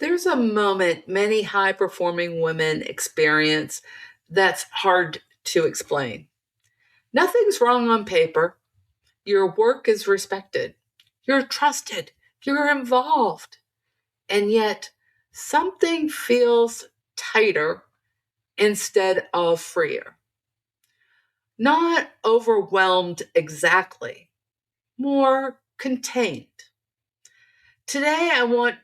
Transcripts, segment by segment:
There's a moment many high performing women experience that's hard to explain. Nothing's wrong on paper. Your work is respected. You're trusted. You're involved. And yet, something feels tighter instead of freer. Not overwhelmed exactly, more contained. Today, I want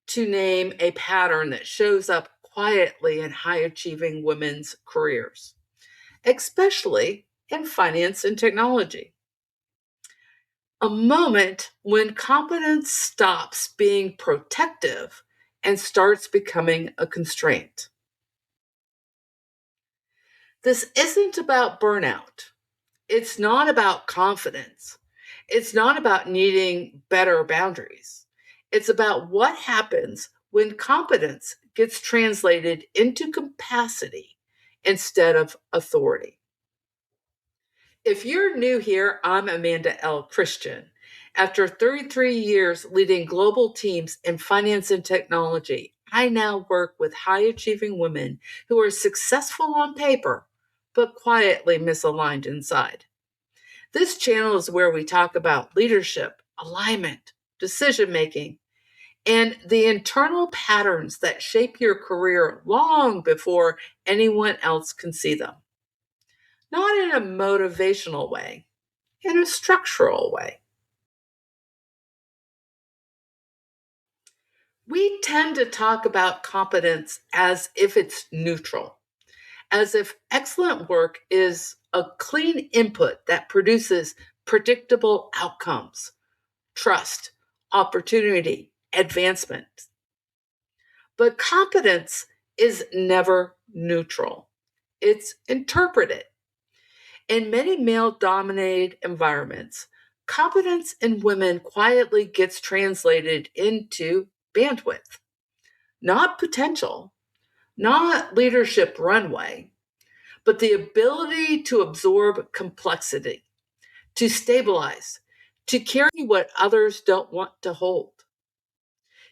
to name a pattern that shows up quietly in high achieving women's careers, especially in finance and technology. A moment when competence stops being protective and starts becoming a constraint. This isn't about burnout. It's not about confidence. It's not about needing better boundaries. It's about what happens when competence gets translated into capacity instead of authority. If you're new here, I'm Amanda L. Christian. After 33 years leading global teams in finance and technology, I now work with high achieving women who are successful on paper, but quietly misaligned inside. This channel is where we talk about leadership, alignment, decision making, and the internal patterns that shape your career long before anyone else can see them. Not in a motivational way, in a structural way. We tend to talk about competence as if it's neutral, as if excellent work is a clean input that produces predictable outcomes, trust, opportunity, advancement. But competence is never neutral, it's interpreted. In many male dominated environments, competence in women quietly gets translated into bandwidth, not potential, not leadership runway, but the ability to absorb complexity, to stabilize, to carry what others don't want to hold.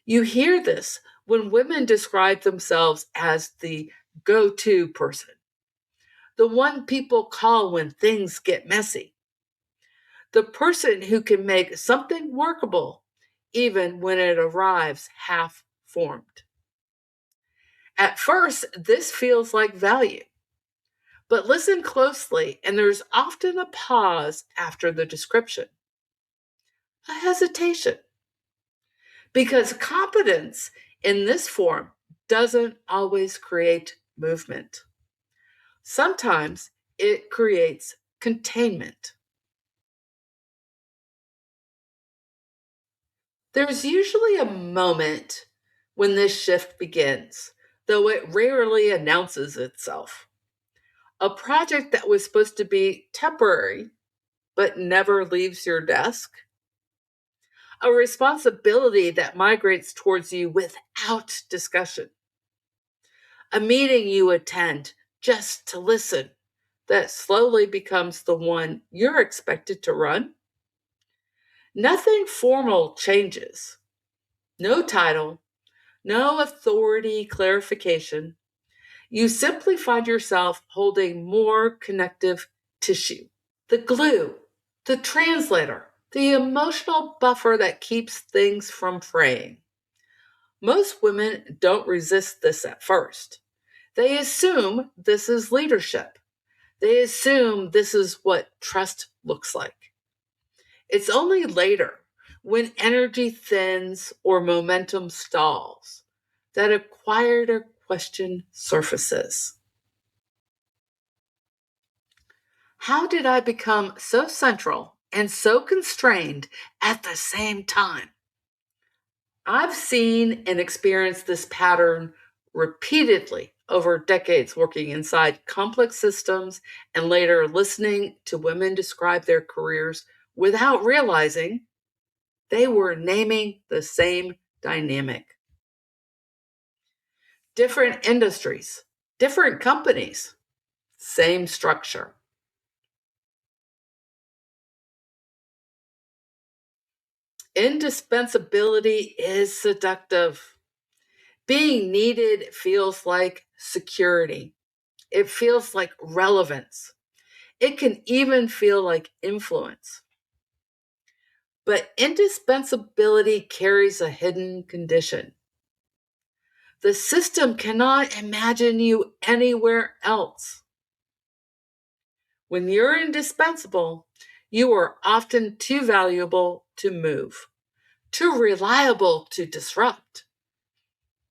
You hear this when women describe themselves as the go to person, the one people call when things get messy, the person who can make something workable even when it arrives half formed. At first, this feels like value, but listen closely, and there's often a pause after the description, a hesitation, because competence in this form doesn't always create movement. Sometimes it creates containment. There's usually a moment when this shift begins, though it rarely announces itself. A project that was supposed to be temporary but never leaves your desk. A responsibility that migrates towards you without discussion. A meeting you attend just to listen that slowly becomes the one you're expected to run. Nothing formal changes. No title, no authority clarification. You simply find yourself holding more connective tissue, the glue, the translator, the emotional buffer that keeps things from fraying. Most women don't resist this at first. They assume this is leadership. They assume this is what trust looks like. It's only later, when energy thins or momentum stalls, that a quieter question surfaces. How did I become so central and so constrained at the same time? I've seen and experienced this pattern repeatedly over decades working inside complex systems and later listening to women describe their careers without realizing they were naming the same dynamic. Different industries, different companies, same structure. Indispensability is seductive. Being needed feels like security. It feels like relevance. It can even feel like influence. But indispensability carries a hidden condition. The system cannot imagine you anywhere else. When you're indispensable, you are often too valuable to move, too reliable to disrupt,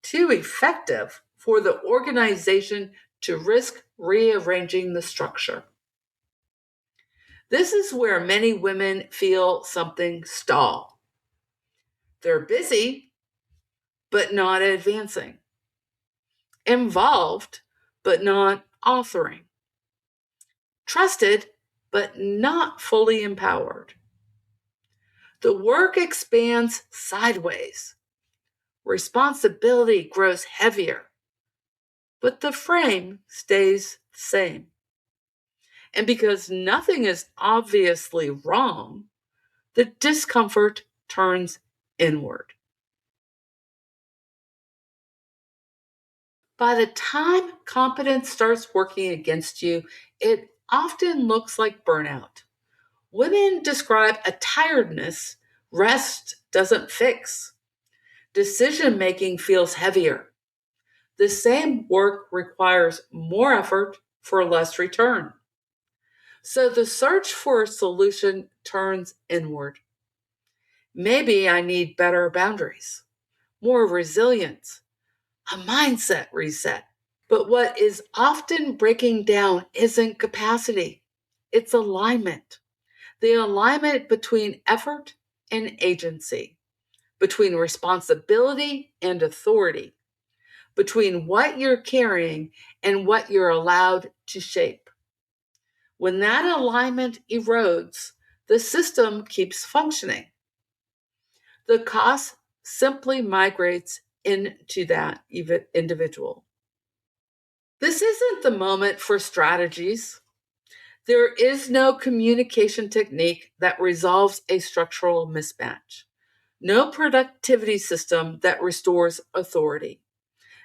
too effective for the organization to risk rearranging the structure. This is where many women feel something stall. They're busy, but not advancing, involved, but not authoring, trusted, but not fully empowered. The work expands sideways. Responsibility grows heavier, but the frame stays the same. And because nothing is obviously wrong, the discomfort turns inward. By the time competence starts working against you, it often looks like burnout. Women describe a tiredness rest doesn't fix. Decision making feels heavier. The same work requires more effort for less return. So the search for a solution turns inward. Maybe I need better boundaries, more resilience, a mindset reset. But what is often breaking down isn't capacity, it's alignment. The alignment between effort and agency, between responsibility and authority, between what you're carrying and what you're allowed to shape. When that alignment erodes, the system keeps functioning. The cost simply migrates into that individual. This isn't the moment for strategies. There is no communication technique that resolves a structural mismatch, no productivity system that restores authority,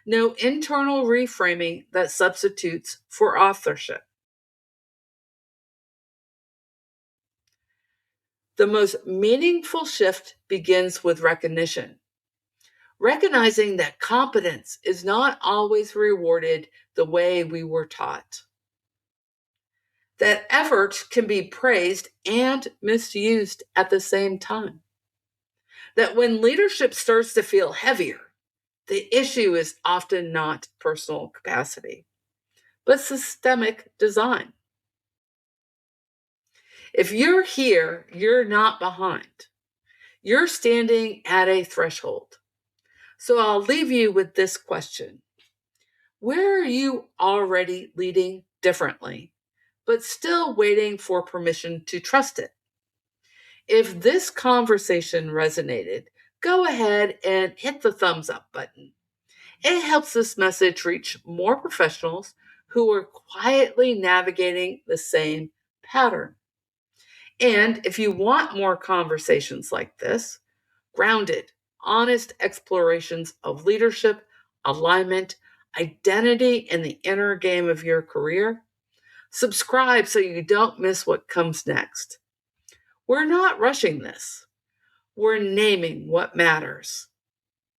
no internal reframing that substitutes for authorship. The most meaningful shift begins with recognition. Recognizing that competence is not always rewarded the way we were taught. That effort can be praised and misused at the same time. That when leadership starts to feel heavier, the issue is often not personal capacity, but systemic design. If you're here, you're not behind. You're standing at a threshold. So I'll leave you with this question. Where are you already leading differently, but still waiting for permission to trust it? If this conversation resonated, go ahead and hit the thumbs up button. It helps this message reach more professionals who are quietly navigating the same pattern. And if you want more conversations like this, grounded, honest explorations of leadership, alignment, identity, and the inner game of your career, subscribe so you don't miss what comes next. We're not rushing this. We're naming what matters.